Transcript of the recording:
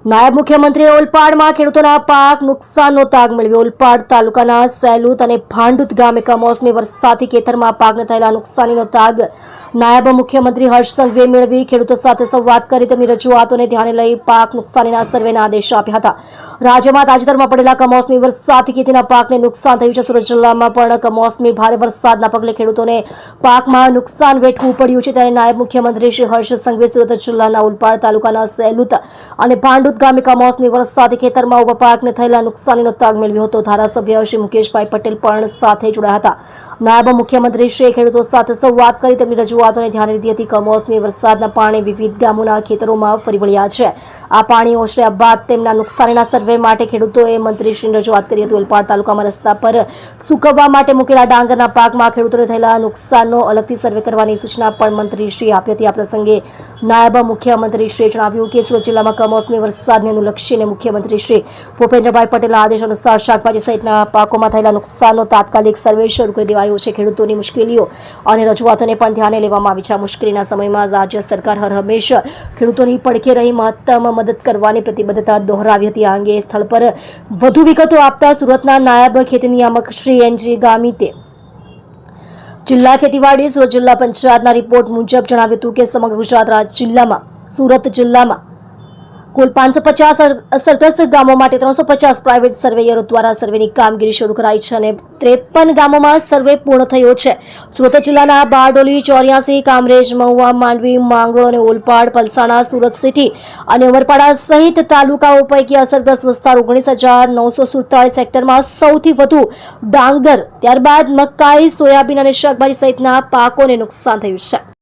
નાયબ મુખ્યમંત્રીએ ઓલપાડમાં ખેડૂતોના પાક નુકસાનનો તાગ મેળવ્યો। ઓલપાડ તાલુકાના સૈલુત અને ભાંડુત ગામે કમોસમી વરસાદથી ખેતરમાં પાકને થયેલા નુકસાનીનો તાગ નાયબ મુખ્યમંત્રી હર્ષ સંઘવીએ મેળવી ખેડૂતો સાથે સંવાદ કરી તેમની રજૂઆતોને ધ્યાને લઈ પાક નુકસાનીના સર્વેના આદેશ આપ્યા હતા। રાજ્યમાં તાજેતરમાં પડેલા કમોસમી વરસાદથી ખેતીના પાકને નુકસાન થયું છે। સુરત જિલ્લામાં પણ કમોસમી ભારે વરસાદના પગલે ખેડૂતોને પાકમાં નુકસાન વેઠવું પડ્યું છે। ત્યારે નાયબ મુખ્યમંત્રી શ્રી હર્ષ સંઘવીએ સુરત જિલ્લાના ઓલપાડ તાલુકાના સૈલુત અને ભાંડુત ગામે કમોસમી વરસાદથી ખેતરમાં ઉભા પાકને થયેલા નુકસાનીનો તાગ મેળવ્યો હતો। ધારાસભ્ય શ્રી મુકેશભાઈ પટેલ પણ સાથે જોડાયા હતા। નાયબ મુખ્યમંત્રી શ્રી ખેડૂતો સાથે સંવાદ કરી તેમની રજૂઆતોને ધ્યાને લીધી હતી। કમોસમી વરસાદના પાણી વિવિધ ગામોના ખેતરોમાં ફરી વળ્યા છે। આ પાણી ઓસર્યા બાદ તેમના નુકસાનીના સર્વે માટે ખેડૂતોએ મંત્રીશ્રીની રજૂઆત કરી હતી। ઓલપાડ તાલુકામાં રસ્તા પર સૂકવવા માટે મૂકેલા ડાંગરના પાકમાં ખેડૂતોને થયેલા નુકસાનનો અલગથી સર્વે કરવાની સૂચના પણ મંત્રીશ્રીએ આપી હતી। આ પ્રસંગે નાયબ મુખ્યમંત્રીશ્રીએ જણાવ્યું કે સુરત જિલ્લામાં કમોસમી વરસાદને અનુલક્ષીને મુખ્યમંત્રી શ્રી ભૂપેન્દ્રભાઈ પટેલના આદેશ અનુસાર શાકભાજી સહિતના પાકોમાં થયેલા નુકસાનનો તાત્કાલિક સર્વે શરૂ કરી દેવાયો છે। ખેડૂતોની મુશ્કેલીઓ અને રજૂઆતોને પણ ધ્યાને લેવામાં આવી છે। આ મુશ્કેલીના સમયમાં રાજ્ય સરકાર હર હંમેશા ખેડૂતોની પડખે રહી મહત્તમ મદદ કરવાની પ્રતિબદ્ધતા દોહરાવી હતી। આ અંગે સ્થળ પર વધુ વિગતો આપતા સુરતના નાયબ ખેતી નિયામક શ્રી એનજી ગામિતે જિલ્લા ખેતીવાડી સુરત જિલ્લા પંચાયતના રિપોર્ટ મુજબ જણાવ્યું હતું કે સમગ્ર ગુજરાત જિલ્લામાં સુરત જિલ્લામાં કુલ 550 અસરગ્રસ્ત ગામો માટે 350 પ્રાઇવેટ સર્વેયરો દ્વારા સર્વેની કામગીરી શરૂ કરાઈ છે અને 53 ગામોમાં સર્વે પૂર્ણ થયો છે। સુરત જિલ્લાના બારડોલી, 84, કામરેજ, મહુવા, માંડવી, માંગરોળ અને ઓલપાડ, પલસાણા, સુરત સિટી અને ઉમરપાડા સહિત તાલુકાઓ પૈકી અસરગ્રસ્ત વિસ્તાર 19,947 હેક્ટરમાં સૌથી વધુ ડાંગર, ત્યારબાદ મકાઈ, સોયાબીન અને શાકભાજી સહિતના પાકોને નુકસાન થયું છે।